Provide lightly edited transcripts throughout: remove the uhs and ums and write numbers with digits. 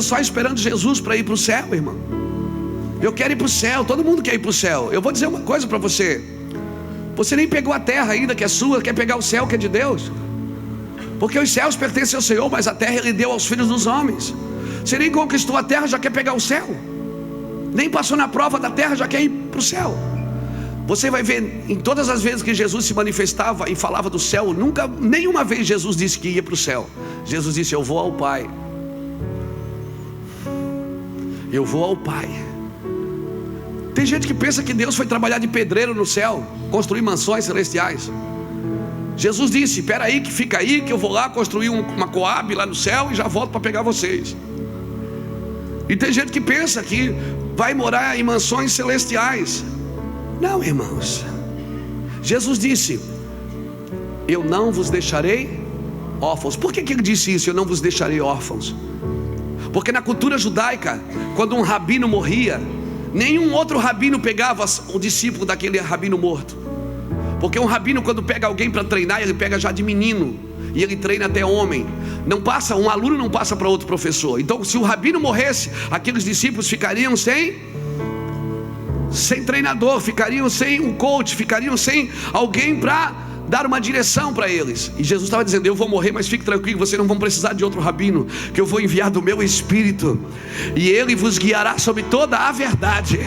só esperando Jesus para ir para o céu, irmão. Eu quero ir para o céu, todo mundo quer ir para o céu. Eu vou dizer uma coisa para você: você nem pegou a terra ainda que é sua, quer pegar o céu que é de Deus. Porque os céus pertencem ao Senhor, mas a terra Ele deu aos filhos dos homens. Você nem conquistou a terra, já quer pegar o céu. Nem passou na prova da terra, já quer ir para o céu. Você vai ver, em todas as vezes que Jesus se manifestava e falava do céu, nenhuma vez Jesus disse que ia para o céu. Jesus disse: eu vou ao Pai. Eu vou ao Pai. Tem gente que pensa que Deus foi trabalhar de pedreiro no céu, construir mansões celestiais. Jesus disse: espera aí, que fica aí, que eu vou lá construir uma Coab lá no céu e já volto para pegar vocês. E tem gente que pensa que vai morar em mansões celestiais. Não, irmãos. Jesus disse: eu não vos deixarei órfãos. Por que Ele disse isso? Eu não vos deixarei órfãos. Porque na cultura judaica, quando um rabino morria, nenhum outro rabino pegava o discípulo daquele rabino morto. Porque um rabino, quando pega alguém para treinar, ele pega já de menino e ele treina até homem. Um aluno não passa para outro professor. Então, se o rabino morresse, aqueles discípulos ficariam sem treinador, ficariam sem um coach, ficariam sem alguém para dar uma direção para eles. E Jesus estava dizendo: eu vou morrer, mas fique tranquilo, vocês não vão precisar de outro rabino, que eu vou enviar do meu Espírito, e Ele vos guiará sobre toda a verdade.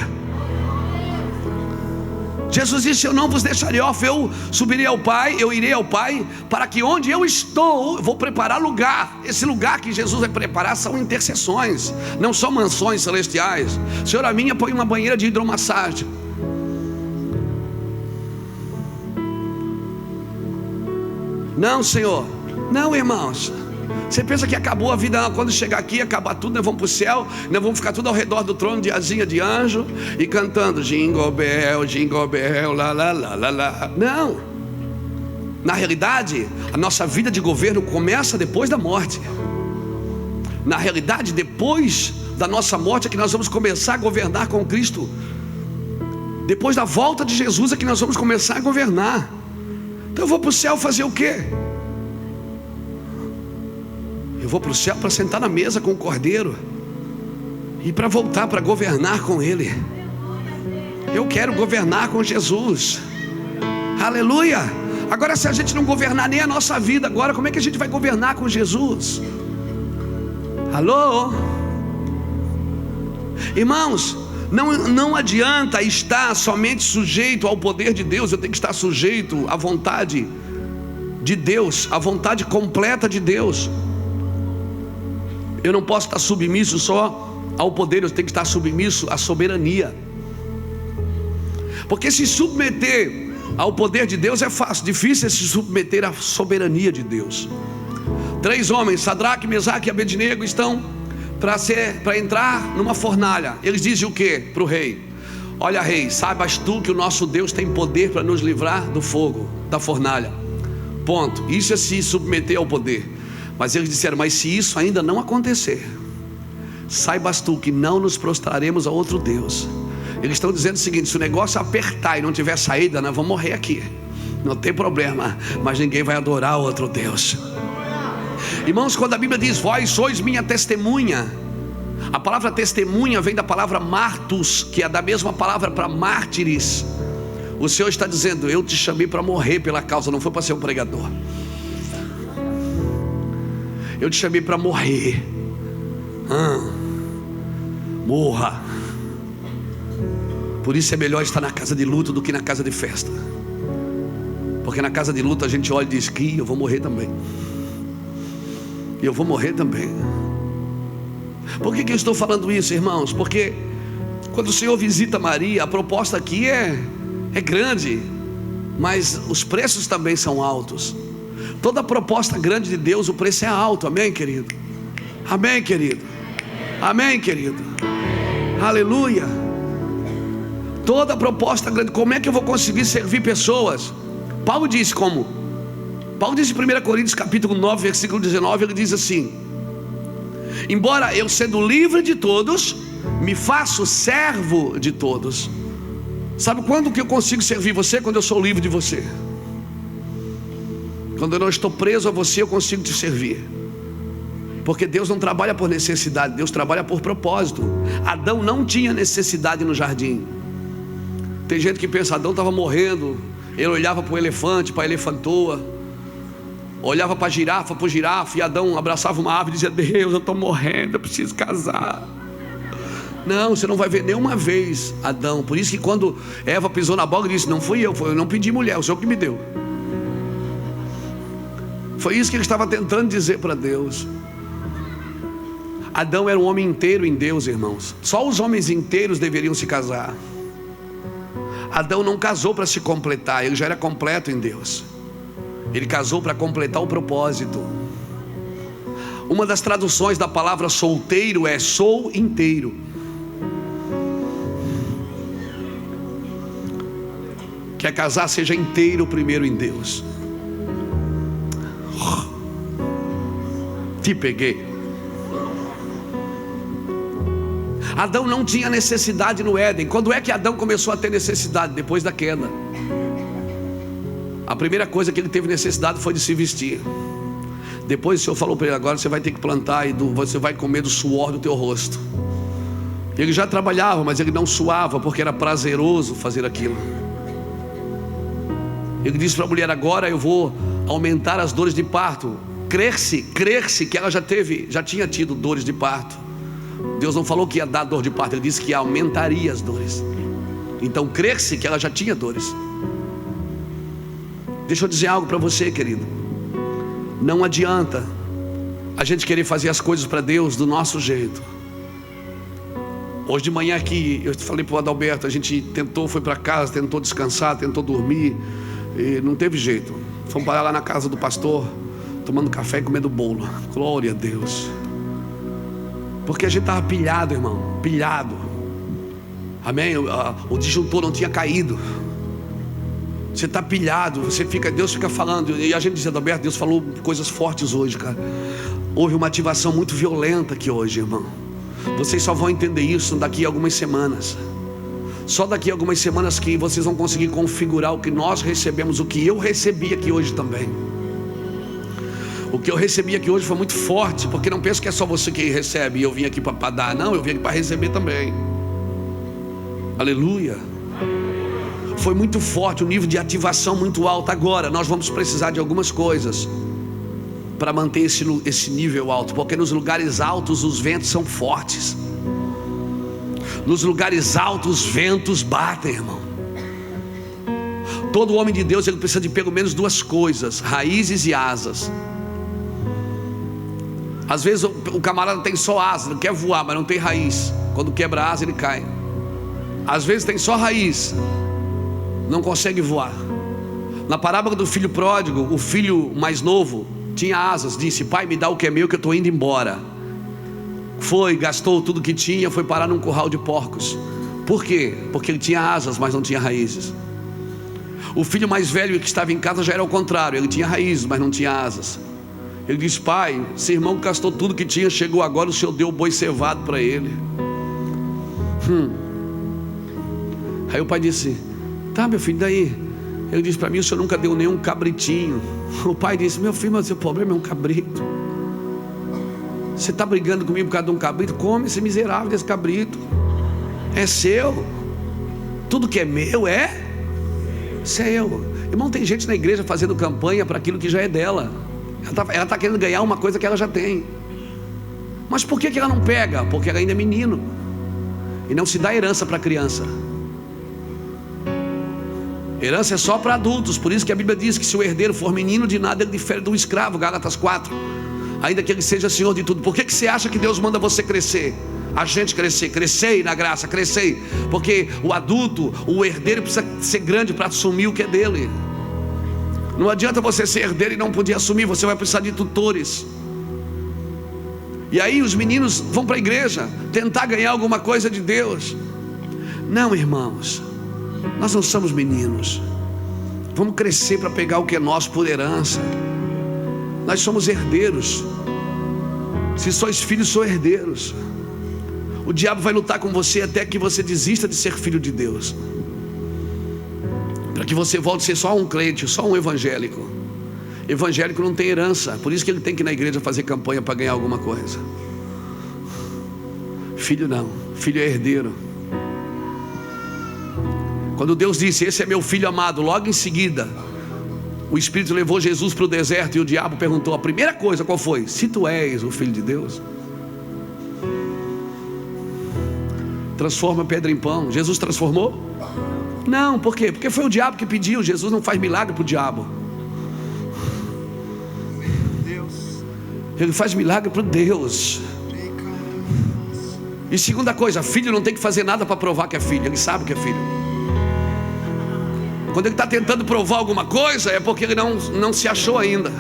Jesus disse: eu não vos deixarei órfãos, eu subirei ao Pai, eu irei ao Pai, para que onde eu estou, eu vou preparar lugar. Esse lugar que Jesus vai preparar são intercessões, não são mansões celestiais. Senhora minha, põe uma banheira de hidromassagem. Não, Senhor. Não, irmãos. Você pensa que acabou a vida? Não. Quando chegar aqui, acabar tudo, nós vamos para o céu, nós vamos ficar tudo ao redor do trono de asinha de anjo e cantando Jingle Bell, lá, lá, lá, lá, lá. Não. Na realidade, a nossa vida de governo começa depois da morte. Na realidade, depois da nossa morte é que nós vamos começar a governar com Cristo. Depois da volta de Jesus é que nós vamos começar a governar. Então eu vou para o céu fazer o quê? Eu vou para o céu para sentar na mesa com o Cordeiro e para voltar para governar com Ele. Eu quero governar com Jesus. Aleluia. Agora, se a gente não governar nem a nossa vida agora, como é que a gente vai governar com Jesus? Alô? Irmãos, não adianta estar somente sujeito ao poder de Deus. Eu tenho que estar sujeito à vontade de Deus, à vontade completa de Deus. Eu não posso estar submisso só ao poder, eu tenho que estar submisso à soberania. Porque se submeter ao poder de Deus é fácil, difícil é se submeter à soberania de Deus. 3 homens, Sadraque, Mesaque e Abednego, estão para entrar numa fornalha. Eles dizem o que para o rei? Olha, rei, saibas tu que o nosso Deus tem poder para nos livrar do fogo, da fornalha. Ponto. Isso é se submeter ao poder. Mas eles disseram: mas se isso ainda não acontecer, saibas tu que não nos prostraremos a outro Deus. Eles estão dizendo o seguinte: se o negócio apertar e não tiver saída, nós vamos morrer aqui. Não tem problema, mas ninguém vai adorar outro Deus. Irmãos, quando a Bíblia diz: vós sois minha testemunha, a palavra testemunha vem da palavra martus, que é da mesma palavra para mártires. O Senhor está dizendo: eu te chamei para morrer pela causa, não foi para ser um pregador. Eu te chamei para morrer. Morra. Por isso é melhor estar na casa de luto do que na casa de festa. Porque na casa de luto a gente olha e diz: que eu vou morrer também. E eu vou morrer também. Por que eu estou falando isso, irmãos? Porque quando o Senhor visita Maria, a proposta aqui é grande, mas os preços também são altos. Toda proposta grande de Deus, o preço é alto. Amém, querido? Amém, querido? Amém, querido? Aleluia. Toda proposta grande. Como é que eu vou conseguir servir pessoas? Paulo disse como? Paulo diz em 1 Coríntios capítulo 9, versículo 19, ele diz assim: embora eu sendo livre de todos, me faço servo de todos. Sabe quando que eu consigo servir você? Quando eu sou livre de você. Quando eu não estou preso a você, eu consigo te servir. Porque Deus não trabalha por necessidade, Deus trabalha por propósito. Adão não tinha necessidade no jardim. Tem gente que pensa, Adão estava morrendo, ele olhava para o elefante, para a elefantoa, olhava para a girafa, para o girafa, e Adão abraçava uma árvore e dizia: Deus, eu estou morrendo, eu preciso casar. Não, você não vai ver nenhuma vez Adão. Por isso que quando Eva pisou na bola, ele disse: não fui eu não pedi mulher, o Senhor que me deu. Foi isso que ele estava tentando dizer para Deus. Adão era um homem inteiro em Deus, irmãos. Só os homens inteiros deveriam se casar. Adão não casou para se completar, ele já era completo em Deus. Ele casou para completar o propósito. Uma das traduções da palavra solteiro é sou inteiro. Quer casar, seja inteiro primeiro em Deus. Te peguei. Adão não tinha necessidade no Éden. Quando é que Adão começou a ter necessidade? Depois da queda. A primeira coisa que ele teve necessidade foi de se vestir. Depois o Senhor falou para ele: agora você vai ter que plantar e você vai comer do suor do teu rosto. Ele já trabalhava, mas ele não suava, porque era prazeroso fazer aquilo. Ele disse para a mulher: agora eu vou aumentar as dores de parto. Crer-se que ela já tinha tido dores de parto. Deus não falou que ia dar dor de parto, Ele disse que aumentaria as dores. Então crer-se que ela já tinha dores. Deixa eu dizer algo para você, querido. Não adianta a gente querer fazer as coisas para Deus do nosso jeito. Hoje de manhã aqui, eu falei para o Adalberto, a gente foi para casa, tentou descansar, tentou dormir, e não teve jeito. Fomos parar lá na casa do pastor, tomando café e comendo bolo. Glória a Deus. Porque a gente estava pilhado, irmão, pilhado. Amém? O disjuntor não tinha caído. Você está pilhado, Deus fica falando. E a gente diz: Adalberto, Deus falou coisas fortes hoje, cara. Houve uma ativação muito violenta aqui hoje, irmão. Vocês só vão entender isso daqui a algumas semanas. Só daqui a algumas semanas que vocês vão conseguir configurar o que nós recebemos, o que eu recebi aqui hoje também. O que eu recebi aqui hoje foi muito forte, porque não penso que é só você que recebe e eu vim aqui para dar. Não, eu vim aqui para receber também. Aleluia. Foi muito forte, um nível de ativação muito alto. Agora nós vamos precisar de algumas coisas para manter esse nível alto, porque nos lugares altos os ventos são fortes. Nos lugares altos os ventos batem, irmão. Todo homem de Deus ele precisa de pelo menos duas coisas: raízes e asas. Às vezes o camarada tem só asa, ele quer voar, mas não tem raiz. Quando quebra a asa ele cai. Às vezes tem só raiz, não consegue voar. Na parábola do filho pródigo, o filho mais novo tinha asas, disse: pai, me dá o que é meu, que eu estou indo embora. Foi, gastou tudo que tinha, foi parar num curral de porcos. Por quê? Porque ele tinha asas, mas não tinha raízes. O filho mais velho que estava em casa já era ao contrário, ele tinha raízes, mas não tinha asas. Ele disse: pai, seu irmão gastou tudo que tinha, chegou agora, o Senhor deu o boi cevado para ele. Aí o pai disse: tá, meu filho, daí? Ele disse: para mim o Senhor nunca deu nenhum cabritinho. O pai disse: meu filho, mas o seu problema é um cabrito. Você está brigando comigo por causa de um cabrito? Come esse miserável desse cabrito. É seu. Tudo que é meu é seu. Irmão, tem gente na igreja fazendo campanha para aquilo que já é dela. Ela está querendo ganhar uma coisa que ela já tem. Mas por que ela não pega? Porque ela ainda é menino. E não se dá herança para criança. Herança é só para adultos. Por isso que a Bíblia diz que se o herdeiro for menino, de nada ele difere de um escravo. Gálatas 4. Ainda que ele seja senhor de tudo. Por que você acha que Deus manda você crescer? A gente crescer, crescei na graça, crescei. Porque o adulto, o herdeiro precisa ser grande para assumir o que é dele. Não adianta você ser herdeiro e não poder assumir. Você vai precisar de tutores. E aí os meninos vão para a igreja tentar ganhar alguma coisa de Deus. Não, irmãos, nós não somos meninos. Vamos crescer para pegar o que é nosso por herança. Nós somos herdeiros. Se sois filhos, sois herdeiros. O diabo vai lutar com você até que você desista de ser filho de Deus, para que você volte a ser só um crente, só um evangélico. Evangélico não tem herança, por isso que ele tem que ir na igreja fazer campanha para ganhar alguma coisa. Filho não, filho é herdeiro. Quando Deus disse: esse é meu filho amado, logo em seguida o Espírito levou Jesus para o deserto e o diabo perguntou, a primeira coisa qual foi? Se tu és o Filho de Deus, transforma a pedra em pão. Jesus transformou? Não, por quê? Porque foi o diabo que pediu. Jesus não faz milagre para o diabo, ele faz milagre para Deus. E segunda coisa, filho não tem que fazer nada para provar que é filho, ele sabe que é filho. Quando ele está tentando provar alguma coisa, é porque ele não se achou ainda.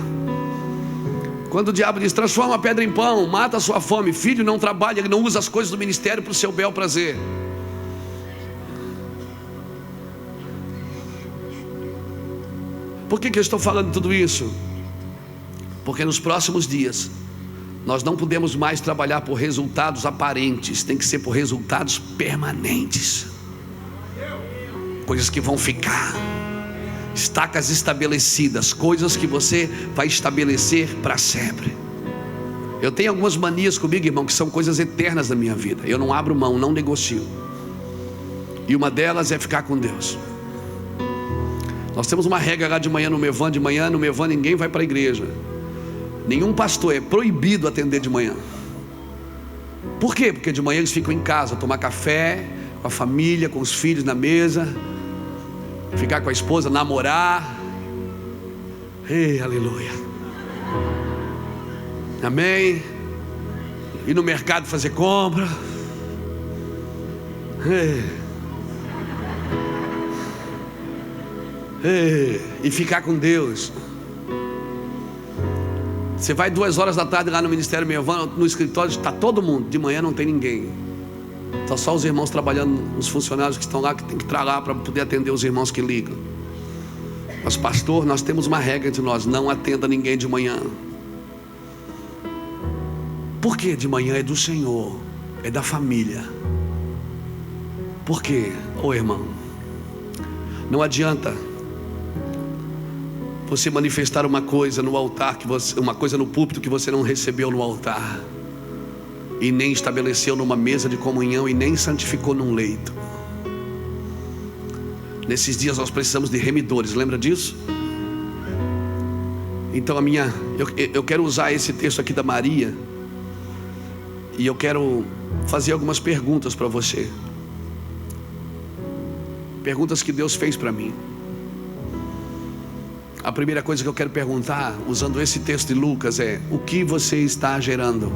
Quando o diabo diz: transforma a pedra em pão, mata a sua fome, filho não trabalha, ele não usa as coisas do ministério para o seu bel prazer. Por que eu estou falando tudo isso? Porque nos próximos dias nós não podemos mais trabalhar por resultados aparentes, tem que ser por resultados permanentes, coisas que vão ficar, estacas estabelecidas, coisas que você vai estabelecer para sempre. Eu tenho algumas manias comigo, irmão, que são coisas eternas da minha vida. Eu não abro mão, não negocio. E uma delas é ficar com Deus. Nós temos uma regra lá de manhã no Mevan ninguém vai para a igreja. Nenhum pastor, é proibido atender de manhã. Por quê? Porque de manhã eles ficam em casa, tomar café com a família, com os filhos na mesa, ficar com a esposa, namorar. Ei, aleluia. Amém. Ir no mercado fazer compra. E ficar com Deus. Você vai 2 horas da tarde lá no Ministério Mevan, no escritório, está todo mundo. De manhã não tem ninguém. Está só os irmãos trabalhando, os funcionários que estão lá, que tem que entrar lá para poder atender os irmãos que ligam. Mas pastor, nós temos uma regra entre nós: não atenda ninguém de manhã. Por quê? De manhã é do Senhor, é da família. Por quê? Ô irmão, não adianta você manifestar uma coisa no altar, uma coisa no púlpito que você não recebeu no altar, e nem estabeleceu numa mesa de comunhão, e nem santificou num leito. Nesses dias nós precisamos de remidores, lembra disso? Então eu quero usar esse texto aqui da Maria, e eu quero fazer algumas perguntas para você. Perguntas que Deus fez para mim. A primeira coisa que eu quero perguntar, usando esse texto de Lucas, é: o que você está gerando?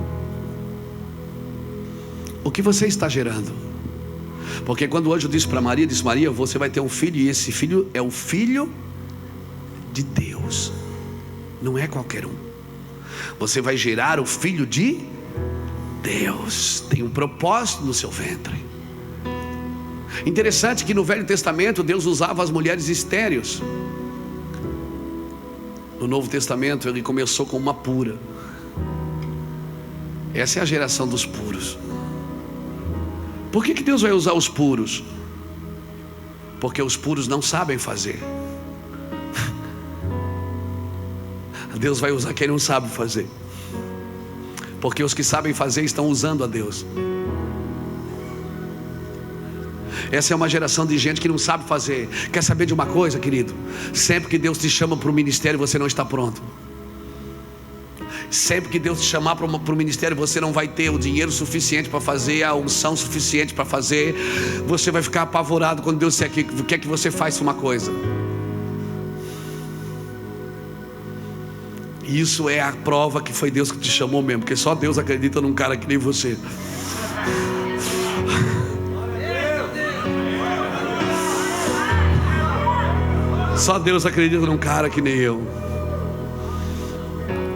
O que você está gerando? Porque quando o anjo disse para Maria, disse: Maria, você vai ter um filho, e esse filho é o Filho de Deus, não é qualquer um. Você vai gerar o Filho de Deus, tem um propósito no seu ventre. Interessante que no Velho Testamento Deus usava as mulheres estéreis. No Novo Testamento ele começou com uma pura. Essa é a geração dos puros. Por que Deus vai usar os puros? Porque os puros não sabem fazer. Deus vai usar quem não sabe fazer, porque os que sabem fazer estão usando a Deus. Essa é uma geração de gente que não sabe fazer. Quer saber de uma coisa, querido? Sempre que Deus te chama para o ministério, você não está pronto. Sempre que Deus te chamar para o ministério, você não vai ter o dinheiro suficiente para fazer, a unção suficiente para fazer. Você vai ficar apavorado quando Deus disser que quer que você faça uma coisa. Isso é a prova que foi Deus que te chamou mesmo, porque só Deus acredita num cara que nem você. Só Deus acredita num cara que nem eu.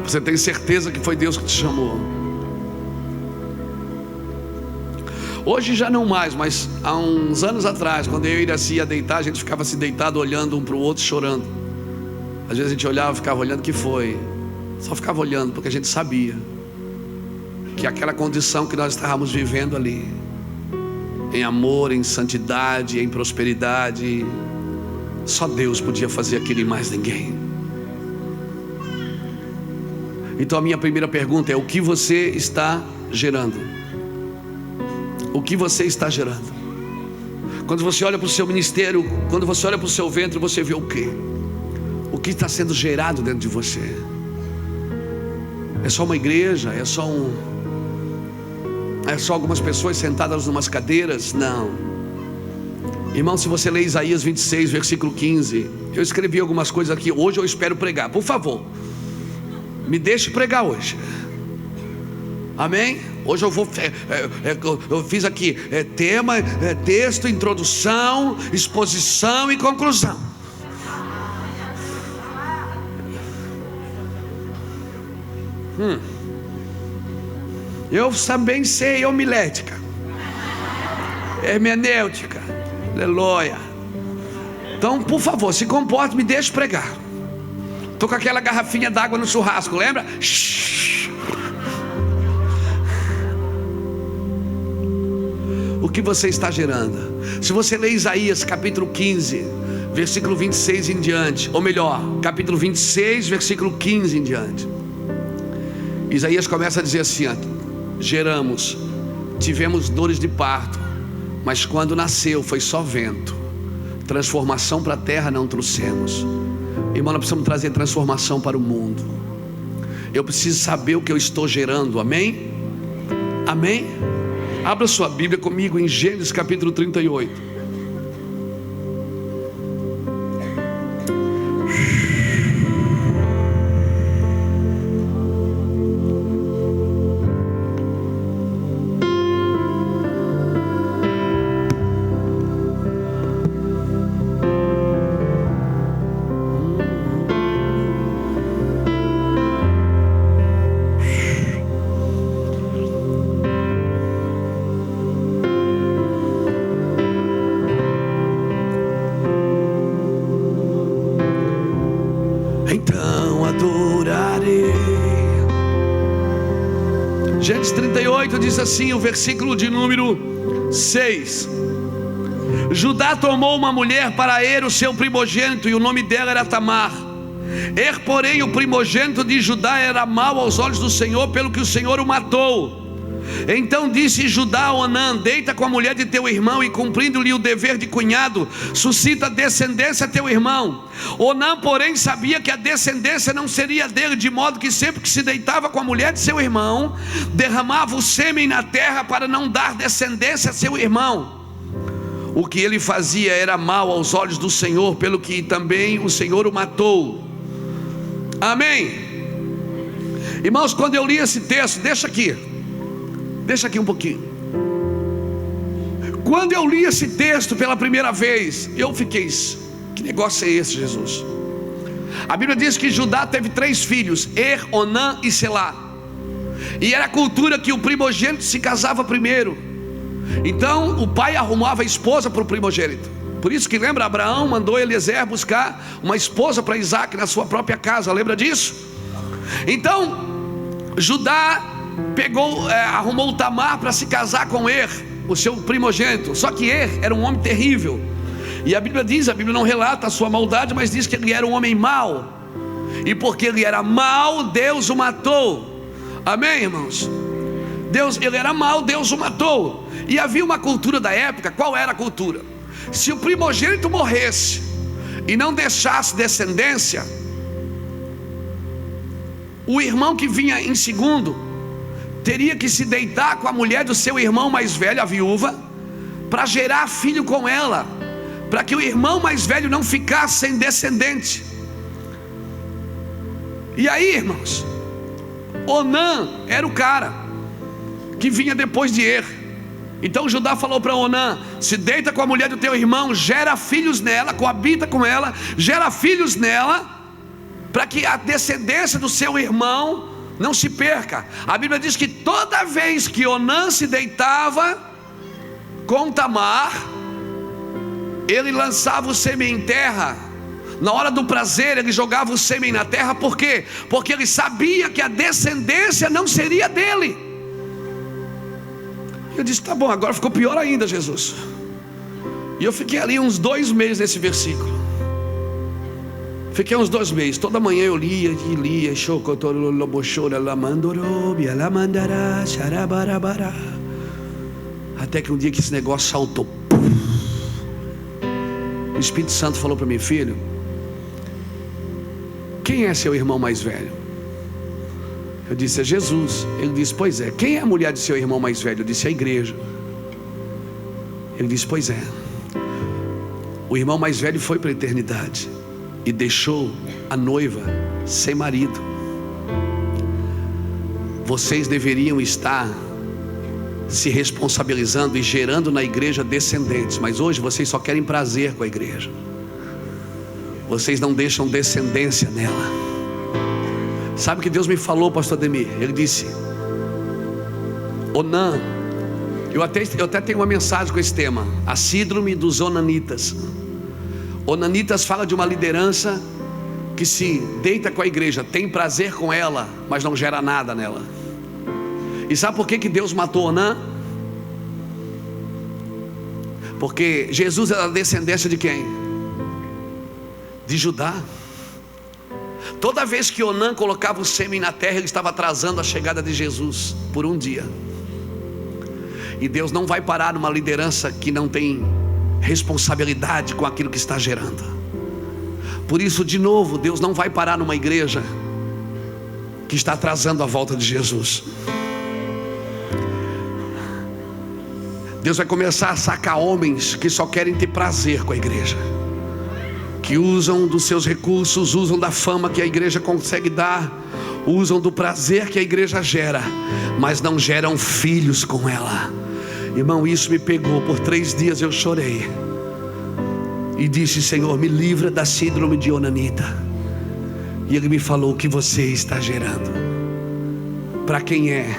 Você tem certeza que foi Deus que te chamou? Hoje já não mais, mas há uns anos atrás, quando eu e Iraci ia deitar, a gente ficava se deitado olhando um para o outro, chorando. Às vezes a gente olhava, ficava olhando, que foi? Só ficava olhando, porque a gente sabia que aquela condição que nós estávamos vivendo ali, em amor, em santidade, em prosperidade, só Deus podia fazer aquilo e mais ninguém. Então a minha primeira pergunta é: o que você está gerando? O que você está gerando? Quando você olha para o seu ministério, quando você olha para o seu ventre, você vê o quê? O que está sendo gerado dentro de você? É só uma igreja? É só algumas pessoas sentadas em umas cadeiras? Não. Irmão, se você ler Isaías 26, versículo 15, eu escrevi algumas coisas aqui. Hoje eu espero pregar. Por favor, me deixe pregar hoje. Amém? Hoje eu vou, eu fiz aqui tema, texto, introdução, exposição e conclusão. Eu também sei homilética, hermenêutica, aleluia. Então, por favor, se comporte, me deixe pregar. Estou com aquela garrafinha d'água no churrasco, lembra? O que você está gerando? Se você ler Isaías capítulo 15, versículo 26 em diante, ou melhor, capítulo 26, versículo 15 em diante, Isaías começa a dizer assim: geramos, tivemos dores de parto, mas quando nasceu foi só vento, transformação para a terra não trouxemos. Irmão, nós precisamos trazer transformação para o mundo. Eu preciso saber o que eu estou gerando, amém? Amém? Abra sua Bíblia comigo em Gênesis capítulo 38. Gênesis 38 diz assim, o versículo de número 6: Judá tomou uma mulher para Er, o seu primogênito, e o nome dela era Tamar. Er, porém, o primogênito de Judá, era mau aos olhos do Senhor, pelo que o Senhor o matou. Então disse Judá a Onã: deita com a mulher de teu irmão, e cumprindo-lhe o dever de cunhado, suscita descendência a teu irmão. Onã, porém, sabia que a descendência não seria dele, de modo que sempre que se deitava com a mulher de seu irmão, derramava o sêmen na terra para não dar descendência a seu irmão. O que ele fazia era mal aos olhos do Senhor, pelo que também o Senhor o matou. Amém. Irmãos, quando eu li esse texto, deixa aqui um pouquinho. Quando eu li esse texto pela primeira vez, eu fiquei: que negócio é esse, Jesus? A Bíblia diz que Judá teve 3 filhos, Er, Onã e Selá. E era a cultura que o primogênito se casava primeiro. Então o pai arrumava a esposa para o primogênito. Por isso que lembra, Abraão mandou Eliezer buscar uma esposa para Isaac na sua própria casa. Lembra disso? Então Judá arrumou Tamar para se casar com Er, o seu primogênito. Só que Er era um homem terrível. E a Bíblia não relata a sua maldade, mas diz que ele era um homem mau. E porque ele era mau, Deus o matou. Amém, irmãos? Ele era mau, Deus o matou. E havia uma cultura da época. Qual era a cultura? Se o primogênito morresse e não deixasse descendência, o irmão que vinha em segundo teria que se deitar com a mulher do seu irmão mais velho, a viúva, para gerar filho com ela, para que o irmão mais velho não ficasse sem descendente. E aí, irmãos, Onã era o cara que vinha depois de Er. Então Judá falou para Onã: se deita com a mulher do teu irmão, gera filhos nela, coabita com ela, gera filhos nela, para que a descendência do seu irmão não se perca. A Bíblia diz que toda vez que Onã se deitava com Tamar, ele lançava o sêmen em terra. Na hora do prazer ele jogava o sêmen na terra. Por quê? Porque ele sabia que a descendência não seria dele. Eu disse: tá bom, agora ficou pior ainda, Jesus. E eu fiquei ali uns 2 meses nesse versículo. Fiquei uns 2 meses, toda manhã eu lia e lia. Até que um dia que esse negócio saltou. O Espírito Santo falou para mim: filho, quem é seu irmão mais velho? Eu disse: é Jesus. Ele disse: pois é. Quem é a mulher de seu irmão mais velho? Eu disse: a igreja. Ele disse: pois é. O irmão mais velho foi para a eternidade e deixou a noiva sem marido. Vocês deveriam estar se responsabilizando e gerando na igreja descendentes, mas hoje vocês só querem prazer com a igreja. Vocês não deixam descendência nela. Sabe o que Deus me falou, pastor Ademir? Ele disse: Onã, eu até tenho uma mensagem com esse tema, a síndrome dos onanitas. Onanitas fala de uma liderança que se deita com a igreja, tem prazer com ela, mas não gera nada nela. E sabe por que Deus matou Onã? Porque Jesus era a descendência de quem? De Judá. Toda vez que Onã colocava o sêmen na terra, ele estava atrasando a chegada de Jesus por um dia. E Deus não vai parar numa liderança que não tem responsabilidade com aquilo que está gerando. Por isso, de novo, Deus não vai parar numa igreja que está atrasando a volta de Jesus. Deus vai começar a sacar homens que só querem ter prazer com a igreja, que usam dos seus recursos, usam da fama que a igreja consegue dar, usam do prazer que a igreja gera, mas não geram filhos com ela. Irmão, isso me pegou. Por 3 dias eu chorei e disse: Senhor, me livra da síndrome de onanita. E Ele me falou: o que você está gerando, para quem é?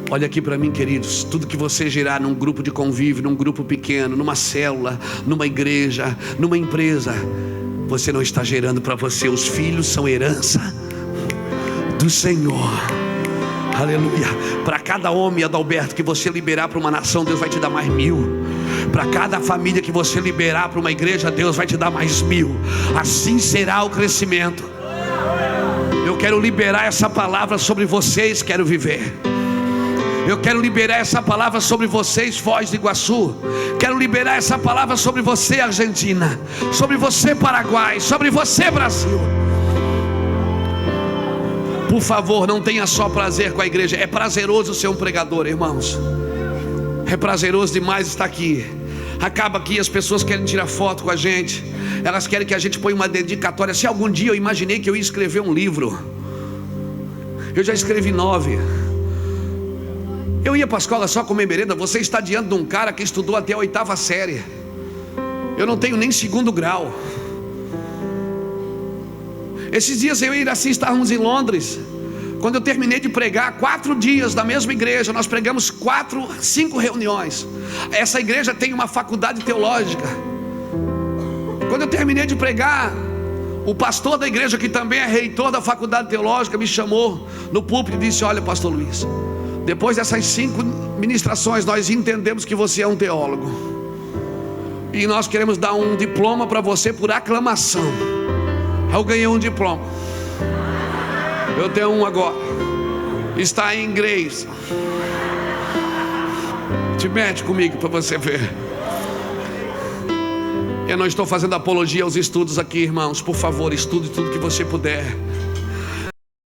Olha aqui para mim, queridos, tudo que você gerar num grupo de convívio, num grupo pequeno, numa célula, numa igreja, numa empresa, você não está gerando para você. Os filhos são herança do Senhor. Aleluia. Para cada homem, Adalberto, que você liberar para uma nação, Deus vai te dar mais 1000. Para cada família que você liberar para uma igreja, Deus vai te dar mais 1000. Assim será o crescimento. Eu quero liberar essa palavra sobre vocês, quero viver. Eu quero liberar essa palavra sobre vocês, Foz do Iguaçu. Quero liberar essa palavra sobre você, Argentina. Sobre você, Paraguai. Sobre você, Brasil. Por favor, não tenha só prazer com a igreja. É prazeroso ser um pregador, irmãos. É prazeroso demais estar aqui. Acaba que as pessoas querem tirar foto com a gente. Elas querem que a gente ponha uma dedicatória. Se algum dia eu imaginei que eu ia escrever um livro, eu já escrevi 9. Eu ia para a escola só comer merenda. Você está diante de um cara que estudou até a 8ª série. Eu não tenho nem 2º grau. Esses dias eu e Iraci estávamos em Londres. Quando eu terminei de pregar, 4 dias na mesma igreja, nós pregamos 5 reuniões. Essa igreja tem uma faculdade teológica. Quando eu terminei de pregar, o pastor da igreja, que também é reitor da faculdade teológica, me chamou no púlpito e disse: olha, pastor Luiz, depois dessas 5 ministrações, nós entendemos que você é um teólogo, e nós queremos dar um diploma para você por aclamação. Eu ganhei um diploma. Eu tenho um agora. Está em inglês. Te mete comigo para você ver. Eu não estou fazendo apologia aos estudos aqui, irmãos. Por favor, estude tudo que você puder.